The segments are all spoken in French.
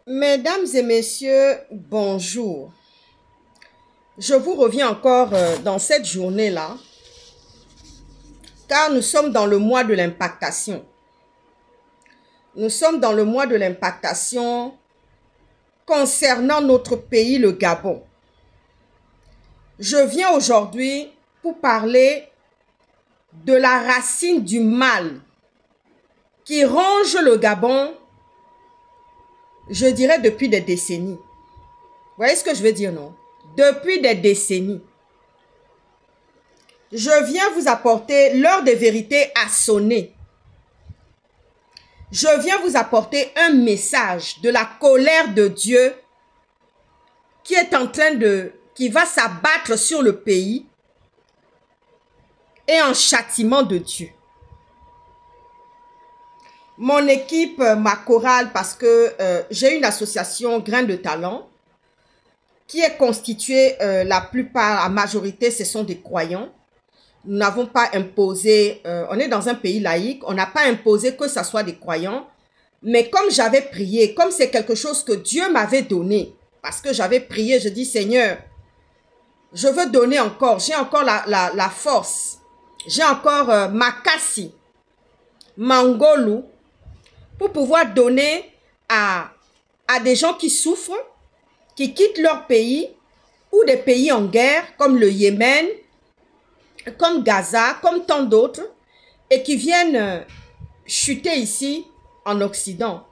Mesdames et messieurs, bonjour. Je vous reviens encore dans cette journée-là, car nous sommes dans le mois de l'impactation. Nous sommes dans le mois de l'impactation concernant notre pays, le Gabon. Je viens aujourd'hui pour parler de la racine du mal qui ronge le Gabon, je dirais depuis des décennies. Vous voyez ce que je veux dire, non? Depuis des décennies. Je viens vous apporter l'heure des vérités a sonné. Je viens vous apporter un message de la colère de Dieu qui est en train qui va s'abattre sur le pays et en châtiment de Dieu. Mon équipe, ma chorale, parce que j'ai une association Grain de Talent qui est constituée, la majorité, ce sont des croyants. Nous n'avons pas imposé, on est dans un pays laïque, on n'a pas imposé que ce soit des croyants. Mais comme j'avais prié, comme c'est quelque chose que Dieu m'avait donné, parce que j'avais prié, je dis Seigneur, je veux donner encore, j'ai encore la force, j'ai encore Makassi, Mangolu, pour pouvoir donner à des gens qui souffrent, qui quittent leur pays, ou des pays en guerre, comme le Yémen, comme Gaza, comme tant d'autres, et qui viennent chuter ici en Occident.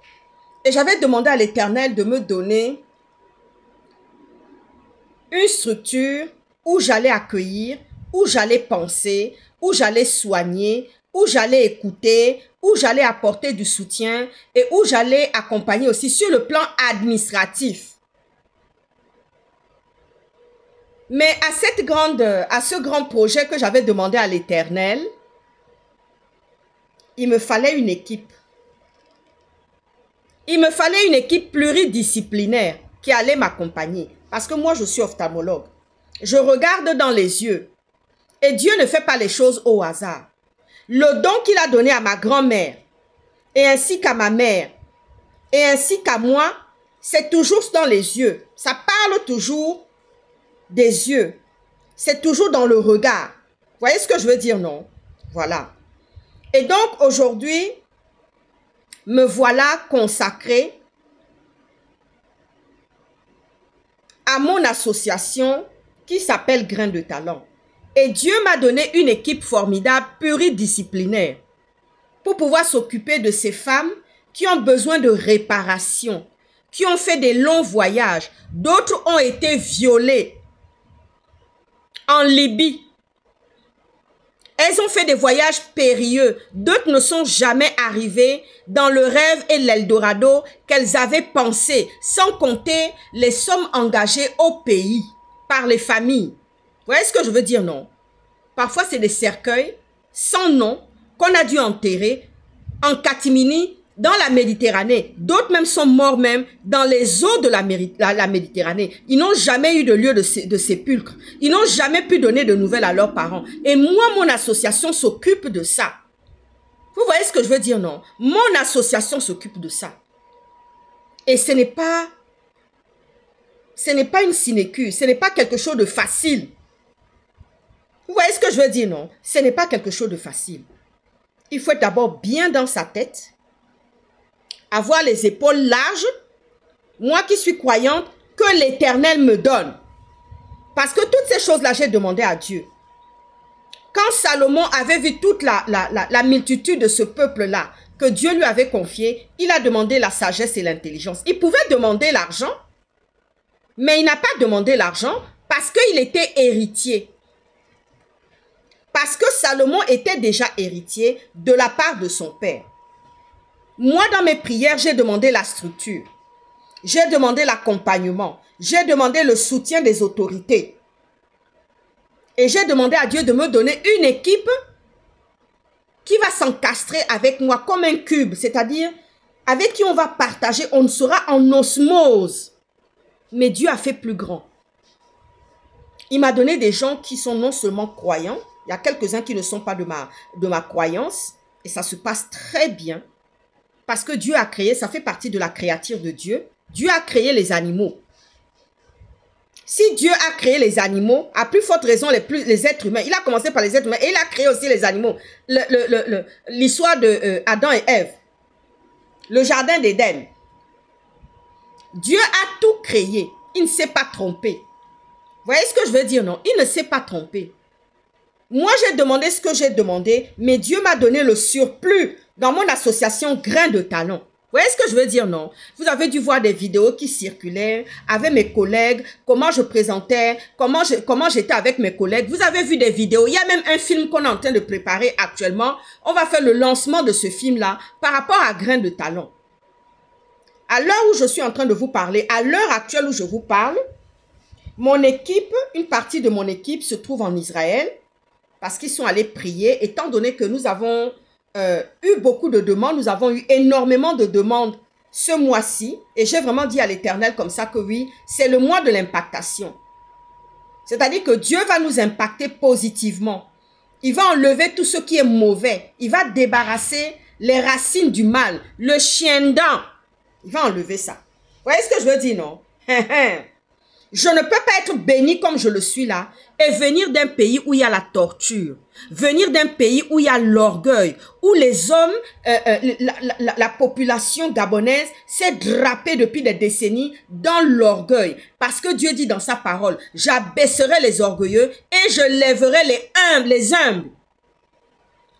Et j'avais demandé à l'Éternel de me donner une structure où j'allais accueillir, où j'allais penser, où j'allais soigner, où j'allais écouter, où j'allais apporter du soutien et où j'allais accompagner aussi sur le plan administratif. Mais à ce grand projet que j'avais demandé à l'Éternel, il me fallait une équipe. Il me fallait une équipe pluridisciplinaire qui allait m'accompagner. Parce que moi, je suis ophtalmologue. Je regarde dans les yeux. Et Dieu ne fait pas les choses au hasard. Le don qu'il a donné à ma grand-mère, et ainsi qu'à ma mère, et ainsi qu'à moi, c'est toujours dans les yeux. Ça parle toujours des yeux. C'est toujours dans le regard. Vous voyez ce que je veux dire, non? Voilà. Et donc, aujourd'hui, me voilà consacrée à mon association qui s'appelle Grain de Talent. Et Dieu m'a donné une équipe formidable, pluridisciplinaire, pour pouvoir s'occuper de ces femmes qui ont besoin de réparation, qui ont fait des longs voyages. D'autres ont été violées en Libye. Elles ont fait des voyages périlleux. D'autres ne sont jamais arrivées dans le rêve et l'Eldorado qu'elles avaient pensé, sans compter les sommes engagées au pays par les familles. Vous voyez ce que je veux dire, non? Parfois, c'est des cercueils sans nom qu'on a dû enterrer en catimini dans la Méditerranée. D'autres même sont morts même dans les eaux de la Méditerranée. Ils n'ont jamais eu de lieu de sépulcre. Ils n'ont jamais pu donner de nouvelles à leurs parents. Et moi, mon association s'occupe de ça. Vous voyez ce que je veux dire, non? Mon association s'occupe de ça. Et ce n'est pas une sinécure. Ce n'est pas quelque chose de facile. Vous voyez ce que je veux dire, non? Ce n'est pas quelque chose de facile. Il faut être d'abord bien dans sa tête, avoir les épaules larges, moi qui suis croyante, que l'Éternel me donne. Parce que toutes ces choses-là, j'ai demandé à Dieu. Quand Salomon avait vu toute la multitude de ce peuple-là, que Dieu lui avait confié, il a demandé la sagesse et l'intelligence. Il pouvait demander l'argent, mais il n'a pas demandé l'argent parce qu'il était héritier. Parce que Salomon était déjà héritier de la part de son père. Moi, dans mes prières, j'ai demandé la structure. J'ai demandé l'accompagnement. J'ai demandé le soutien des autorités. Et j'ai demandé à Dieu de me donner une équipe qui va s'encastrer avec moi comme un cube. C'est-à-dire, avec qui on va partager, on sera en osmose. Mais Dieu a fait plus grand. Il m'a donné des gens qui sont non seulement croyants, il y a quelques-uns qui ne sont pas de ma croyance, et ça se passe très bien, parce que Dieu a créé, ça fait partie de la créature de Dieu, Dieu a créé les animaux. Si Dieu a créé les animaux, à plus forte raison les êtres humains, il a commencé par les êtres humains et il a créé aussi les animaux. L'histoire de Adam et Ève, le jardin d'Éden. Dieu a tout créé. Il ne s'est pas trompé. Vous voyez ce que je veux dire, non? Il ne s'est pas trompé. Moi, j'ai demandé ce que j'ai demandé, mais Dieu m'a donné le surplus dans mon association Grain de Talent. Vous voyez ce que je veux dire, non? Vous avez dû voir des vidéos qui circulaient avec mes collègues, comment je présentais, comment j'étais avec mes collègues. Vous avez vu des vidéos. Il y a même un film qu'on est en train de préparer actuellement. On va faire le lancement de ce film-là par rapport à Grain de Talent. À l'heure où je suis en train de vous parler, à l'heure actuelle où je vous parle, mon équipe, une partie de mon équipe se trouve en Israël parce qu'ils sont allés prier, étant donné que nous avons eu beaucoup de demandes, nous avons eu énormément de demandes ce mois-ci, et j'ai vraiment dit à l'Éternel comme ça que oui, c'est le mois de l'impactation. C'est-à-dire que Dieu va nous impacter positivement. Il va enlever tout ce qui est mauvais. Il va débarrasser les racines du mal, le chien-dent. Il va enlever ça. Vous voyez ce que je veux dire, non? Je ne peux pas être béni comme je le suis là et venir d'un pays où il y a la torture, venir d'un pays où il y a l'orgueil, où les hommes, la population gabonaise s'est drapée depuis des décennies dans l'orgueil. Parce que Dieu dit dans sa parole, j'abaisserai les orgueilleux et je lèverai les humbles.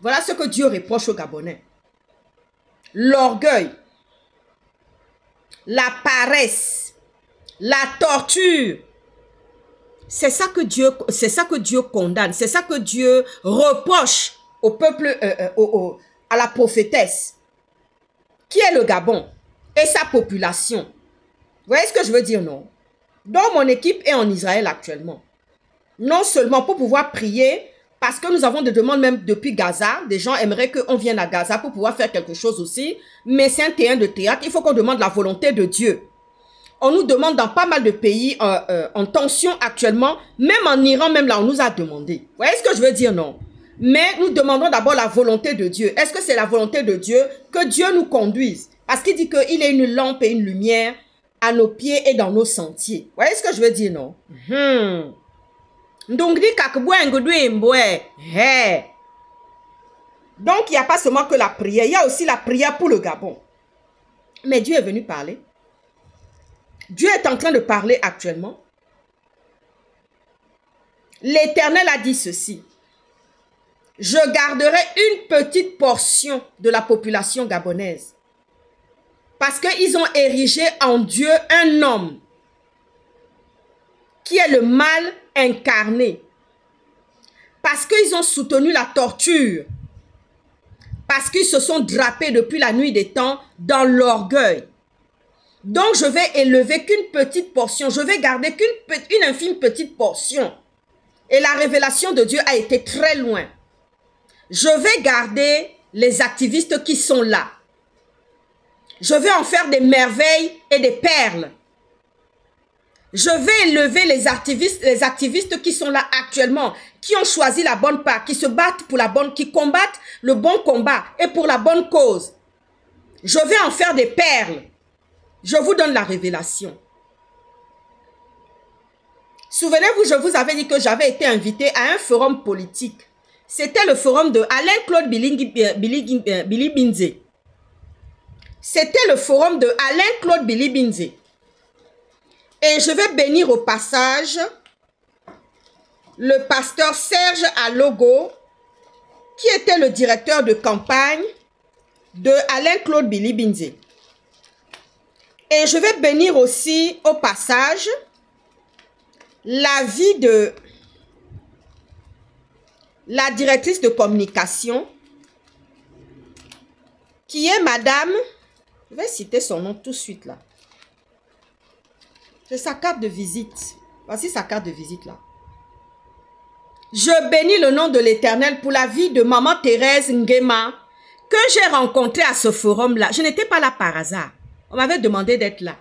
Voilà ce que Dieu reproche aux Gabonais. L'orgueil, la paresse, la torture, c'est ça que Dieu condamne, c'est ça que Dieu reproche au peuple, à la prophétesse, qui est le Gabon et sa population. Vous voyez ce que je veux dire, non? Donc, mon équipe est en Israël actuellement. Non seulement pour pouvoir prier, parce que nous avons des demandes même depuis Gaza. Des gens aimeraient qu'on vienne à Gaza pour pouvoir faire quelque chose aussi. Mais c'est un terrain de théâtre. Il faut qu'on demande la volonté de Dieu. On nous demande dans pas mal de pays en tension actuellement. Même en Iran, même là, on nous a demandé. Vous voyez ce que je veux dire, non? Mais nous demandons d'abord la volonté de Dieu. Est-ce que c'est la volonté de Dieu que Dieu nous conduise? Parce qu'il dit qu'il est une lampe et une lumière à nos pieds et dans nos sentiers. Vous voyez ce que je veux dire, non? Donc, il n'y a pas seulement que la prière, il y a aussi la prière pour le Gabon. Mais Dieu est venu parler. Dieu est en train de parler actuellement. L'Éternel a dit ceci. Je garderai une petite portion de la population gabonaise. Parce qu'ils ont érigé en Dieu un homme qui est le mal incarné. Parce qu'ils ont soutenu la torture. Parce qu'ils se sont drapés depuis la nuit des temps dans l'orgueil. Donc je vais élever qu'une petite portion. Je vais garder qu'une infime petite portion. Et la révélation de Dieu a été très loin. Je vais garder les activistes qui sont là. Je vais en faire des merveilles et des perles. Je vais élever les activistes qui sont là actuellement, qui ont choisi la bonne part, qui se battent pour la bonne, qui combattent le bon combat et pour la bonne cause. Je vais en faire des perles. Je vous donne la révélation. Souvenez-vous, je vous avais dit que j'avais été invité à un forum politique. C'était le forum de Alain-Claude Bilibinze. C'était le forum de Alain-Claude Bilibinze. Et je vais bénir au passage le pasteur Serge Alogo, qui était le directeur de campagne de Alain-Claude Bilibinze. Et je vais bénir aussi au passage la vie de la directrice de communication, qui est madame, je vais citer son nom tout de suite là. C'est sa carte de visite. Voici sa carte de visite là. Je bénis le nom de l'Éternel pour la vie de maman Thérèse Nguema que j'ai rencontrée à ce forum là. Je n'étais pas là par hasard. On m'avait demandé d'être là.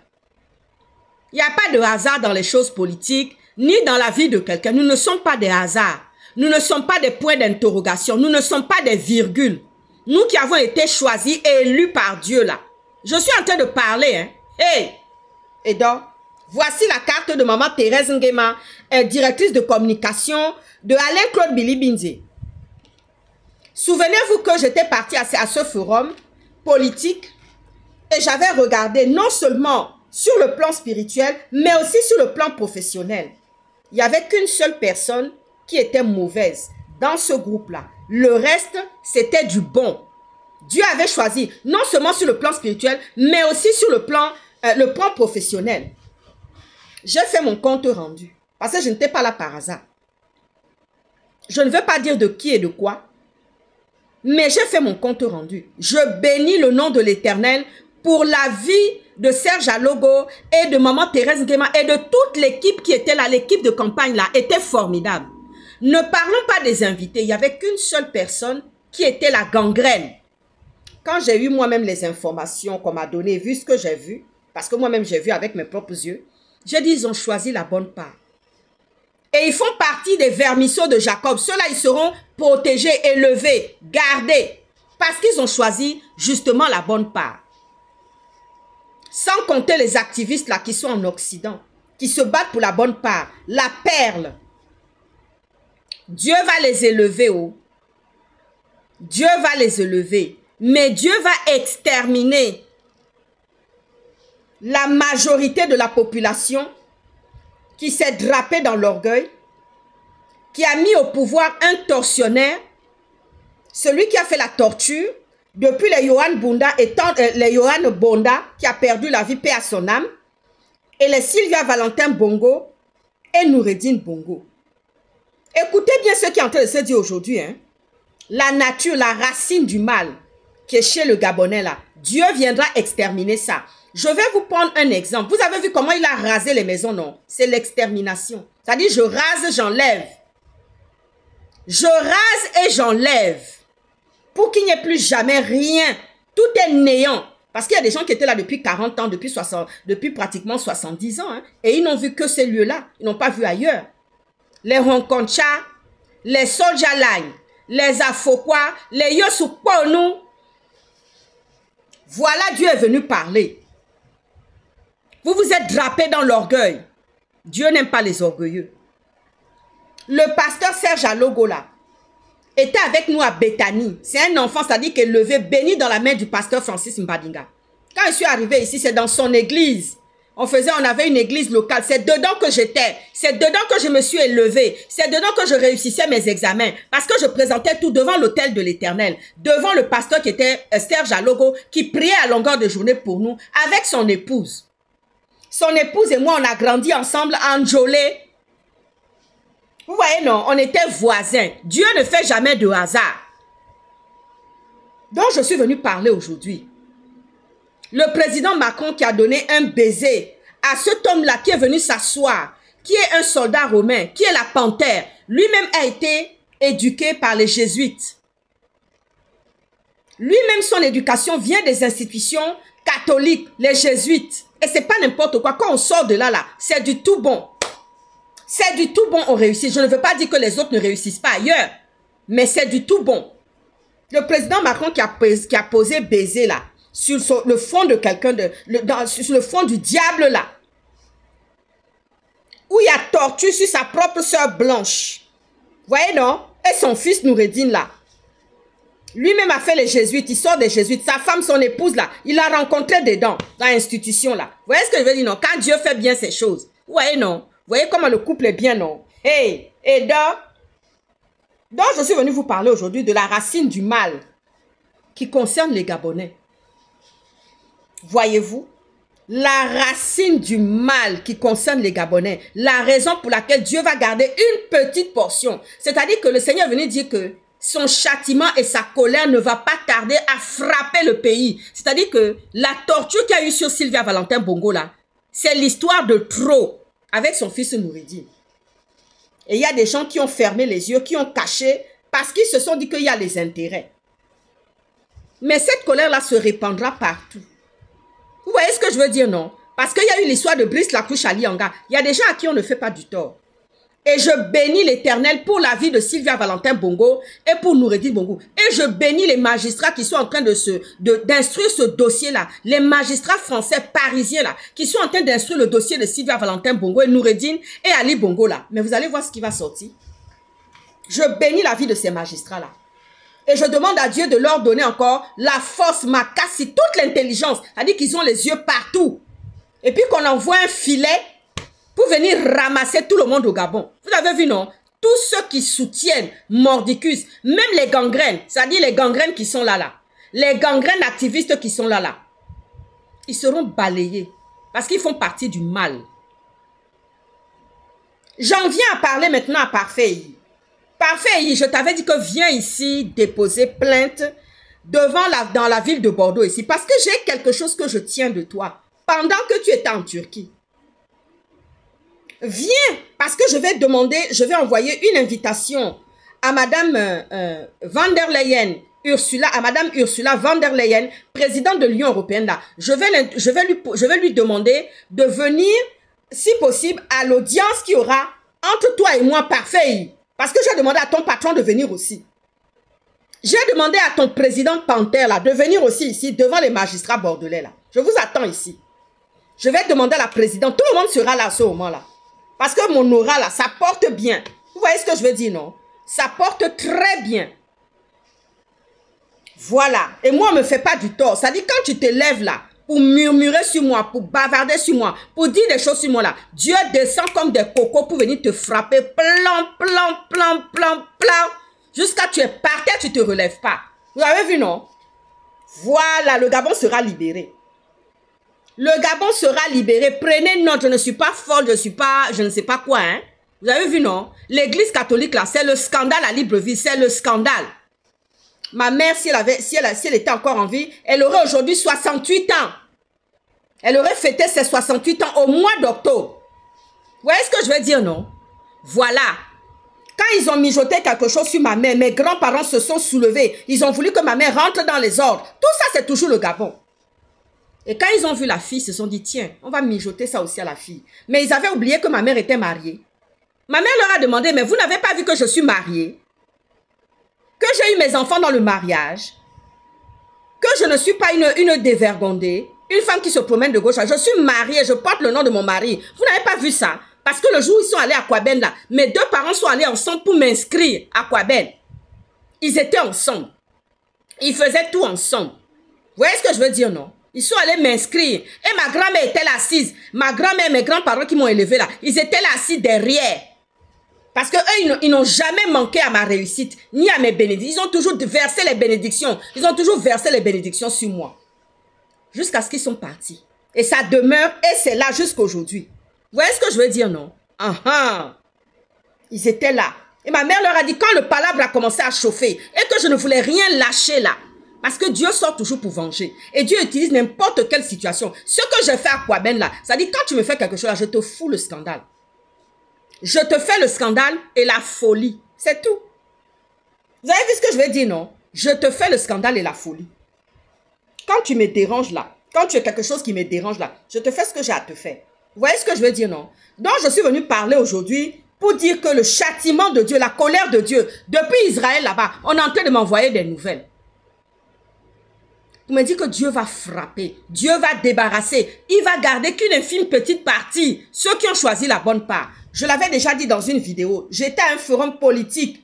Il n'y a pas de hasard dans les choses politiques, ni dans la vie de quelqu'un. Nous ne sommes pas des hasards. Nous ne sommes pas des points d'interrogation. Nous ne sommes pas des virgules. Nous qui avons été choisis et élus par Dieu là. Je suis en train de parler, hein. Hey! Et donc, voici la carte de maman Thérèse Nguema, directrice de communication de Alain-Claude Bilibinze. Souvenez-vous que j'étais partie à ce forum politique et j'avais regardé non seulement sur le plan spirituel, mais aussi sur le plan professionnel. Il n'y avait qu'une seule personne qui était mauvaise dans ce groupe-là. Le reste, c'était du bon. Dieu avait choisi, non seulement sur le plan spirituel, mais aussi sur le plan professionnel. J'ai fait mon compte rendu, parce que je n'étais pas là par hasard. Je ne veux pas dire de qui et de quoi, mais j'ai fait mon compte rendu. Je bénis le nom de l'Éternel pour la vie de Serge Alogo et de maman Thérèse Nguema et de toute l'équipe qui était là. L'équipe de campagne là était formidable. Ne parlons pas des invités. Il n'y avait qu'une seule personne qui était la gangrène. Quand j'ai eu moi-même les informations qu'on m'a données, vu ce que j'ai vu, parce que moi-même j'ai vu avec mes propres yeux, j'ai dit ils ont choisi la bonne part. Et ils font partie des vermisseaux de Jacob. Ceux-là, ils seront protégés, élevés, gardés. Parce qu'ils ont choisi justement la bonne part. Sans compter les activistes là qui sont en Occident, qui se battent pour la bonne part. La perle. Dieu va les élever. Oh. Dieu va les élever. Mais Dieu va exterminer la majorité de la population qui s'est drapé dans l'orgueil, qui a mis au pouvoir un tortionnaire, celui qui a fait la torture, depuis les Johan Bunda et les Johan Bonda, qui a perdu la vie, paix à son âme, et les Sylvia Valentin Bongo et Noureddine Bongo. Écoutez bien ce qui est en train de se dire aujourd'hui. Hein? La nature, la racine du mal qui est chez le Gabonais là, Dieu viendra exterminer ça. Je vais vous prendre un exemple. Vous avez vu comment il a rasé les maisons, non? C'est l'extermination. C'est-à-dire, je rase, j'enlève. Je rase et j'enlève. Pour qu'il n'y ait plus jamais rien. Tout est néant. Parce qu'il y a des gens qui étaient là depuis 40 ans, depuis pratiquement 70 ans. Hein, et ils n'ont vu que ces lieux-là. Ils n'ont pas vu ailleurs. Les Ronconcha, les Soljalang, les Afokwa, les Yosuponu. Voilà, Dieu est venu parler. Vous vous êtes drapé dans l'orgueil. Dieu n'aime pas les orgueilleux. Le pasteur Serge Alogo là était avec nous à Bethany. C'est un enfant, c'est-à-dire qu'il est levé, béni dans la main du pasteur Francis Mbadinga. Quand je suis arrivé ici, c'est dans son église. On avait une église locale. C'est dedans que j'étais. C'est dedans que je me suis élevé. C'est dedans que je réussissais mes examens. Parce que je présentais tout devant l'autel de l'Éternel. Devant le pasteur qui était Serge Alogo, qui priait à longueur de journée pour nous, avec son épouse. Son épouse et moi, on a grandi ensemble à Njolé. Vous voyez, non, on était voisins. Dieu ne fait jamais de hasard. Donc, je suis venu parler aujourd'hui. Le président Macron qui a donné un baiser à cet homme-là qui est venu s'asseoir, qui est un soldat romain, qui est la panthère, lui-même a été éduqué par les jésuites. Lui-même, son éducation vient des institutions catholiques, les jésuites. Et c'est pas n'importe quoi. Quand on sort de là, c'est du tout bon. C'est du tout bon, on réussit. Je ne veux pas dire que les autres ne réussissent pas ailleurs. Mais c'est du tout bon. Le président Macron qui a posé baiser là, sur le front de quelqu'un, sur le front du diable là, où il y a torture sur sa propre sœur Blanche. Vous voyez non? Et son fils Noureddine là. Lui-même a fait les jésuites, il sort des jésuites. Sa femme, son épouse là, il l'a rencontré dedans, dans l'institution là. Vous voyez ce que je veux dire, non? Quand Dieu fait bien ces choses. Vous voyez, non? Vous voyez comment le couple est bien, non? Hey! Et donc, je suis venu vous parler aujourd'hui de la racine du mal qui concerne les Gabonais. Voyez-vous? La racine du mal qui concerne les Gabonais. La raison pour laquelle Dieu va garder une petite portion. C'est-à-dire que le Seigneur est venu dire que son châtiment et sa colère ne va pas tarder à frapper le pays. C'est-à-dire que la torture qu'il y a eu sur Sylvia Valentin Bongo là, c'est l'histoire de trop avec son fils Noureddine. Et il y a des gens qui ont fermé les yeux, qui ont caché parce qu'ils se sont dit qu'il y a les intérêts. Mais cette colère-là se répandra partout. Vous voyez ce que je veux dire, non? Parce qu'il y a eu l'histoire de Brice Lacouche à Lianga. Il y a des gens à qui on ne fait pas du tort. Et je bénis l'Éternel pour la vie de Sylvia Valentin Bongo et pour Noureddin Bongo. Et je bénis les magistrats qui sont en train d'instruire ce dossier-là. Les magistrats français parisiens là, qui sont en train d'instruire le dossier de Sylvia Valentin Bongo et Noureddin et Ali Bongo là. Mais vous allez voir ce qui va sortir. Je bénis la vie de ces magistrats-là. Et je demande à Dieu de leur donner encore la force, Makassi, toute l'intelligence. C'est-à-dire qu'ils ont les yeux partout. Et puis qu'on envoie un filet pour venir ramasser tout le monde au Gabon. Vous avez vu, non? Tous ceux qui soutiennent Mordicus, même les gangrènes, c'est-à-dire les gangrènes qui sont là, les gangrènes activistes qui sont là, ils seront balayés parce qu'ils font partie du mal. J'en viens à parler maintenant à Parfait. Parfait, je t'avais dit que viens ici déposer plainte dans la ville de Bordeaux ici parce que j'ai quelque chose que je tiens de toi pendant que tu étais en Turquie. Viens, parce que je vais envoyer une invitation à Madame van der Leyen, à Madame Ursula van der Leyen, présidente de l'Union européenne là. Je vais lui demander de venir, si possible, à l'audience qu'il y aura entre toi et moi, Parfait. Parce que j'ai demandé à ton patron de venir aussi. J'ai demandé à ton président Panthère là, de venir aussi ici, devant les magistrats bordelais là. Je vous attends ici. Je vais demander à la présidente, tout le monde sera là à ce moment-là. Parce que mon aura là, ça porte bien. Vous voyez ce que je veux dire, non? Ça porte très bien. Voilà. Et moi, on ne me fait pas du tort. Ça dit quand tu te lèves là, pour murmurer sur moi, pour bavarder sur moi, pour dire des choses sur moi là, Dieu descend comme des cocos pour venir te frapper. Plan. Jusqu'à tu es par terre, tu ne te relèves pas. Vous avez vu, non? Voilà, le Gabon sera libéré. Le Gabon sera libéré. Prenez note, je ne suis pas folle, je ne sais pas quoi. Hein? Vous avez vu, non? L'église catholique, là, c'est le scandale à Libreville, c'est le scandale. Ma mère, si elle était encore en vie, elle aurait aujourd'hui 68 ans. Elle aurait fêté ses 68 ans au mois d'octobre. Vous voyez ce que je veux dire, non? Voilà. Quand ils ont mijoté quelque chose sur ma mère, mes grands-parents se sont soulevés. Ils ont voulu que ma mère rentre dans les ordres. Tout ça, c'est toujours le Gabon. Et quand ils ont vu la fille, ils se sont dit, tiens, on va mijoter ça aussi à la fille. Mais ils avaient oublié que ma mère était mariée. Ma mère leur a demandé, mais vous n'avez pas vu que je suis mariée? Que j'ai eu mes enfants dans le mariage? Que je ne suis pas une dévergondée? Une femme qui se promène de gauche à droite. Je suis mariée, je porte le nom de mon mari. Vous n'avez pas vu ça? Parce que le jour où ils sont allés à Kwaben, là, mes deux parents sont allés ensemble pour m'inscrire à Kwaben. Ils étaient ensemble. Ils faisaient tout ensemble. Vous voyez ce que je veux dire, non? Ils sont allés m'inscrire. Et ma grand-mère était là assise. Ma grand-mère et mes grands-parents qui m'ont élevé là, ils étaient là assis derrière. Parce qu'eux, ils n'ont jamais manqué à ma réussite, ni à mes bénédictions. Ils ont toujours versé les bénédictions. Ils ont toujours versé les bénédictions sur moi. Jusqu'à ce qu'ils sont partis. Et ça demeure, et c'est là jusqu'à aujourd'hui. Vous voyez ce que je veux dire, non? Ils étaient là. Et ma mère leur a dit, quand le palabre a commencé à chauffer, et que je ne voulais rien lâcher là, parce que Dieu sort toujours pour venger. Et Dieu utilise n'importe quelle situation. Ce que j'ai fait à Kwaben là, ça dit quand tu me fais quelque chose là, je te fous le scandale. Je te fais le scandale et la folie. C'est tout. Vous avez vu ce que je veux dire, non? Je te fais le scandale et la folie. Quand tu me déranges là, quand tu as quelque chose qui me dérange là, je te fais ce que j'ai à te faire. Vous voyez ce que je veux dire, non? Donc je suis venu parler aujourd'hui pour dire que le châtiment de Dieu, la colère de Dieu, depuis Israël là-bas, on est en train de m'envoyer des nouvelles. On me dit que Dieu va frapper, Dieu va débarrasser, il va garder qu'une infime petite partie, ceux qui ont choisi la bonne part. Je l'avais déjà dit dans une vidéo, j'étais à un forum politique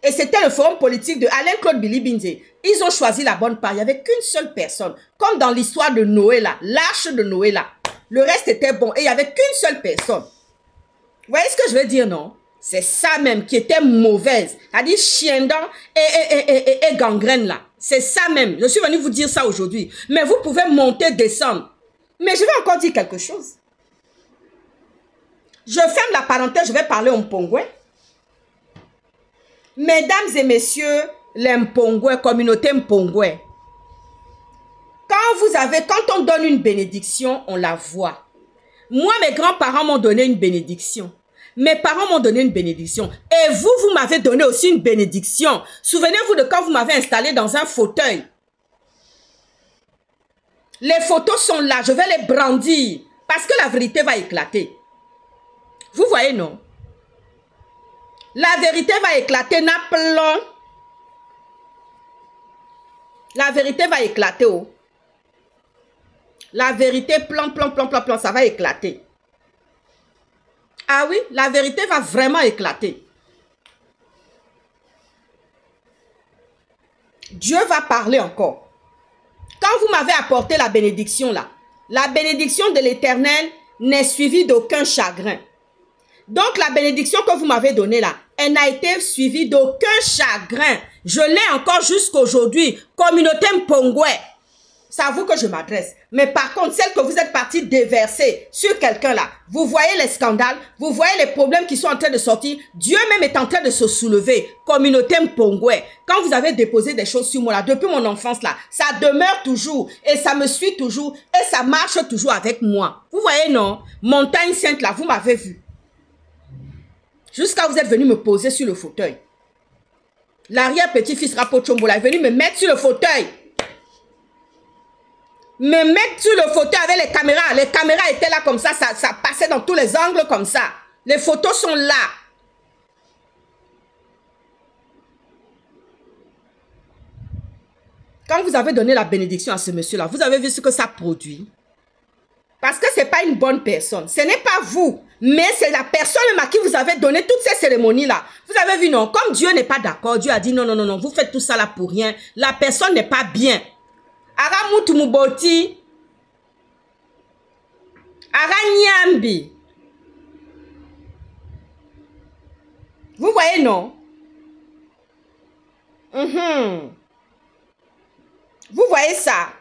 et c'était le forum politique de Alain-Claude Bilibinze. Ils ont choisi la bonne part, il n'y avait qu'une seule personne, comme dans l'histoire de Noé là, l'arche de Noé là. Le reste était bon et il n'y avait qu'une seule personne. Vous voyez ce que je veux dire, non? C'est ça même qui était mauvaise. C'est-à-dire chiendant et gangrène là. C'est ça même. Je suis venu vous dire ça aujourd'hui. Mais vous pouvez monter, descendre. Mais je vais encore dire quelque chose. Je ferme la parenthèse, je vais parler en Mpongwe. Mesdames et messieurs, les Mpongwe, communauté Mpongwe. Quand on donne une bénédiction, on la voit. Moi, mes grands-parents m'ont donné une bénédiction. Mes parents m'ont donné une bénédiction. Et vous, vous m'avez donné aussi une bénédiction. Souvenez-vous de quand vous m'avez installé dans un fauteuil. Les photos sont là. Je vais les brandir. Parce que la vérité va éclater. Vous voyez, non? La vérité va éclater, n'a plomb. La vérité va éclater, oh. La vérité, plan, ça va éclater. Ah oui, la vérité va vraiment éclater. Dieu va parler encore. Quand vous m'avez apporté la bénédiction là, la bénédiction de l'Éternel n'est suivie d'aucun chagrin. Donc la bénédiction que vous m'avez donnée là, elle n'a été suivie d'aucun chagrin. Je l'ai encore jusqu'aujourd'hui. Communauté Mpongwe. C'est à vous que je m'adresse. Mais par contre, celle que vous êtes parti déverser sur quelqu'un là, vous voyez les scandales, vous voyez les problèmes qui sont en train de sortir. Dieu même est en train de se soulever. Communauté Mpongwe. Quand vous avez déposé des choses sur moi là, depuis mon enfance là, ça demeure toujours et ça me suit toujours et ça marche toujours avec moi. Vous voyez non? Montagne Sainte là, vous m'avez vu. Jusqu'à vous êtes venu me poser sur le fauteuil. L'arrière-petit-fils Rapochombola est venu me mettre sur le fauteuil. Me mettre sur le fauteuil avec les caméras. Les caméras étaient là comme ça passait dans tous les angles comme ça. Les photos sont là. Quand vous avez donné la bénédiction à ce monsieur-là, vous avez vu ce que ça produit. Parce que ce n'est pas une bonne personne. Ce n'est pas vous, mais c'est la personne à qui vous avez donné toutes ces cérémonies-là. Vous avez vu, non? Comme Dieu n'est pas d'accord, Dieu a dit non, non, non, non, vous faites tout ça là pour rien. La personne n'est pas bien. Aramutu muboti. Aranyambi. Vous voyez, non? Vous voyez ça?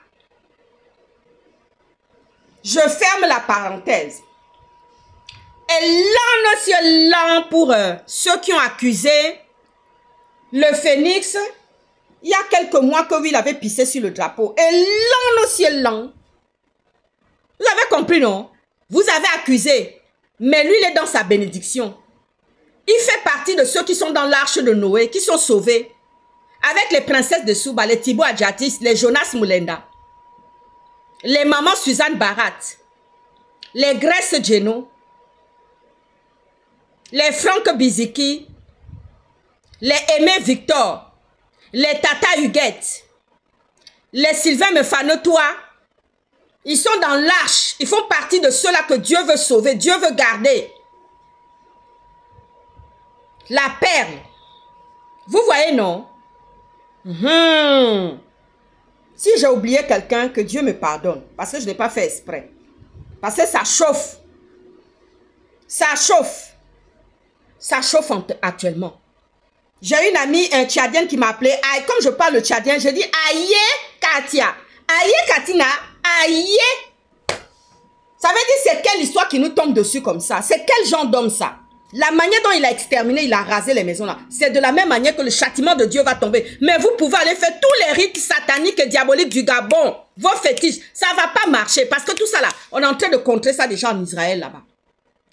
Je ferme la parenthèse. Et l'an aussi lent pour ceux qui ont accusé le phénix. Il y a quelques mois que lui, il avait pissé sur le drapeau. Et l'an aussi lent. Vous avez compris, non? Vous avez accusé. Mais lui, il est dans sa bénédiction. Il fait partie de ceux qui sont dans l'arche de Noé, qui sont sauvés. Avec les princesses de Souba, les Thibaut Adjatis, les Jonas Moulenda. Les mamans Suzanne Barat. Les Grace Geno. Les Franck Biziki. Les Aimé Victor. Les Tata Huguette, les Sylvain Mefanotoa, ils sont dans l'arche. Ils font partie de ceux-là que Dieu veut sauver, Dieu veut garder. La perle. Vous voyez, non? Si j'ai oublié quelqu'un, que Dieu me pardonne. Parce que je n'ai pas fait exprès. Parce que ça chauffe. Ça chauffe. Ça chauffe actuellement. J'ai une amie tchadienne qui m'a appelé. Comme je parle le tchadien, je dis aïe Katia. Aïe Katina. Aïe. Ça veut dire c'est quelle histoire qui nous tombe dessus comme ça? C'est quel genre d'homme ça? La manière dont il a exterminé, il a rasé les maisons là. C'est de la même manière que le châtiment de Dieu va tomber. Mais vous pouvez aller faire tous les rites sataniques et diaboliques du Gabon. Vos fétiches. Ça ne va pas marcher. Parce que tout ça là, on est en train de contrer ça déjà en Israël là-bas.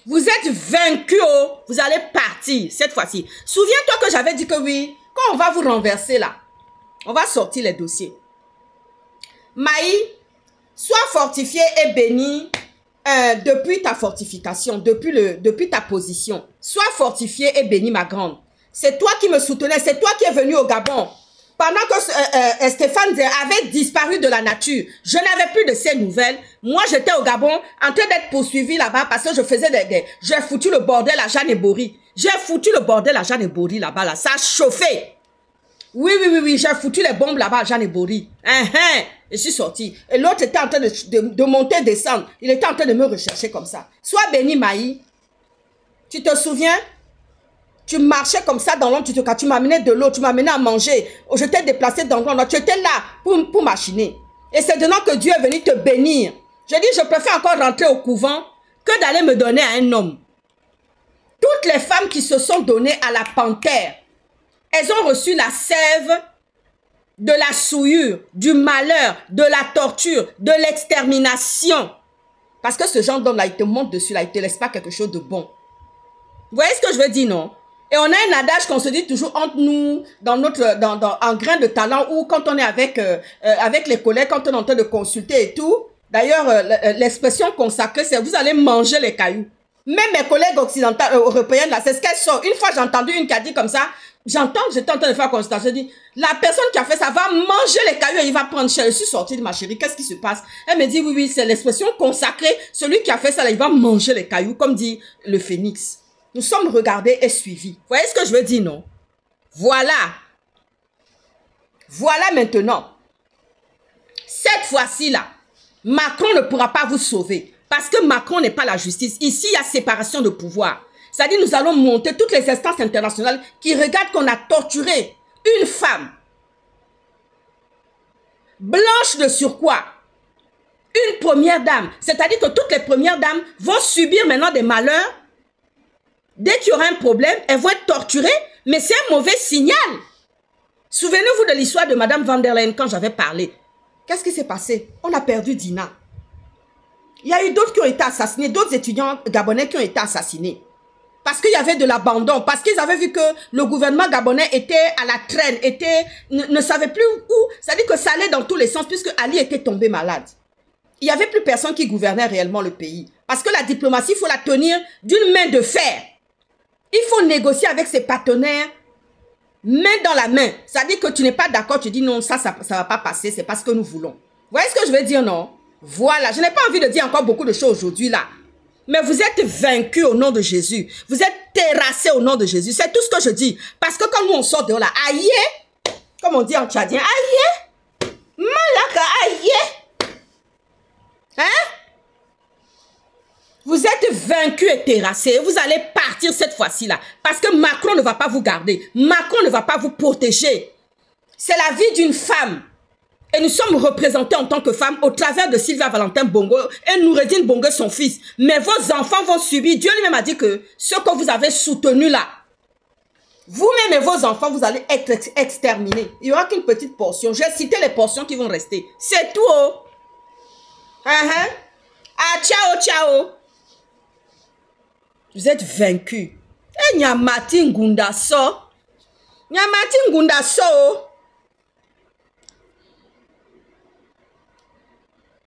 Vous êtes vaincus, oh, vous allez partir cette fois-ci. Souviens-toi que j'avais dit que oui, quand on va vous renverser là, on va sortir les dossiers. Maï, sois fortifié et béni depuis ta fortification, depuis ta position. Sois fortifié et béni, ma grande. C'est toi qui me soutenais, c'est toi qui es venu au Gabon. Pendant que Stéphane avait disparu de la nature, je n'avais plus de ses nouvelles. Moi, j'étais au Gabon en train d'être poursuivi là-bas parce que je faisais j'ai foutu le bordel à Jeanne Ebori. J'ai foutu le bordel à Jeanne Ebori là-bas, là. Ça a chauffé. Oui, j'ai foutu les bombes là-bas à Jeanne Ebori. Je suis sorti. Et l'autre était en train de monter, descendre. Il était en train de me rechercher comme ça. Sois béni, Maï. Tu te souviens? Tu marchais comme ça dans l'ombre, tu m'amenais de l'eau, tu m'amenais à manger. Je t'ai déplacé dans l'ombre, tu étais là pour machiner. Et c'est dedans que Dieu est venu te bénir. Je dis, je préfère encore rentrer au couvent que d'aller me donner à un homme. Toutes les femmes qui se sont données à la panthère, elles ont reçu la sève de la souillure, du malheur, de la torture, de l'extermination. Parce que ce genre d'homme-là, il te monte dessus, là, il ne te laisse pas quelque chose de bon. Vous voyez ce que je veux dire, non? Et on a un adage qu'on se dit toujours entre nous, en grain de talent, ou quand on est avec les collègues, quand on est en train de consulter et tout. D'ailleurs, l'expression consacrée, c'est vous allez manger les cailloux. Même mes collègues occidentaux, européennes, là, c'est ce qu'elles sont. Une fois, j'ai entendu une qui a dit comme ça, j'étais en train de faire consultation, je dis, la personne qui a fait ça va manger les cailloux et il va prendre cher. Je suis sortie de ma chérie, qu'est-ce qui se passe? Elle me dit, oui, oui, c'est l'expression consacrée. Celui qui a fait ça, là, il va manger les cailloux, comme dit le phénix. Nous sommes regardés et suivis. Vous voyez ce que je veux dire, non? Voilà. Voilà maintenant. Cette fois-ci, là, Macron ne pourra pas vous sauver. Parce que Macron n'est pas la justice. Ici, il y a séparation de pouvoir. C'est-à-dire, nous allons monter toutes les instances internationales qui regardent qu'on a torturé une femme blanche de surcroît, une première dame. C'est-à-dire que toutes les premières dames vont subir maintenant des malheurs. Dès qu'il y aura un problème, elles vont être torturées, mais c'est un mauvais signal. Souvenez-vous de l'histoire de Madame Van der Leyen quand j'avais parlé. Qu'est-ce qui s'est passé? On a perdu Dina. Il y a eu d'autres qui ont été assassinés, d'autres étudiants gabonais qui ont été assassinés. Parce qu'il y avait de l'abandon, parce qu'ils avaient vu que le gouvernement gabonais était à la traîne, ne savait plus où. C'est-à-dire que ça allait dans tous les sens, puisque Ali était tombé malade. Il n'y avait plus personne qui gouvernait réellement le pays. Parce que la diplomatie, il faut la tenir d'une main de fer. Il faut négocier avec ses partenaires, main dans la main. C'est-à-dire que tu n'es pas d'accord, tu dis non, ça ne va pas passer, c'est pas ce que nous voulons. Vous voyez ce que je veux dire, non? Voilà, je n'ai pas envie de dire encore beaucoup de choses aujourd'hui là. Mais vous êtes vaincus au nom de Jésus. Vous êtes terrassés au nom de Jésus. C'est tout ce que je dis. Parce que quand nous on sort de là, aïe, comme on dit en tchadien, aïe, malaka, aïe. Hein? Vous êtes vaincus et terrassés. Vous allez partir cette fois-ci là. Parce que Macron ne va pas vous garder. Macron ne va pas vous protéger. C'est la vie d'une femme. Et nous sommes représentés en tant que femmes au travers de Sylvia Valentin Bongo et Noureddine Bongo, son fils. Mais vos enfants vont subir. Dieu lui-même a dit que ce que vous avez soutenu là, vous-même et vos enfants, vous allez être exterminés. Il n'y aura qu'une petite portion. J'ai cité les portions qui vont rester. C'est tout. Oh. Ah, ciao, ciao. Vous êtes vaincus. Et Nyamati Ngunda so. Nyamati Ngunda so.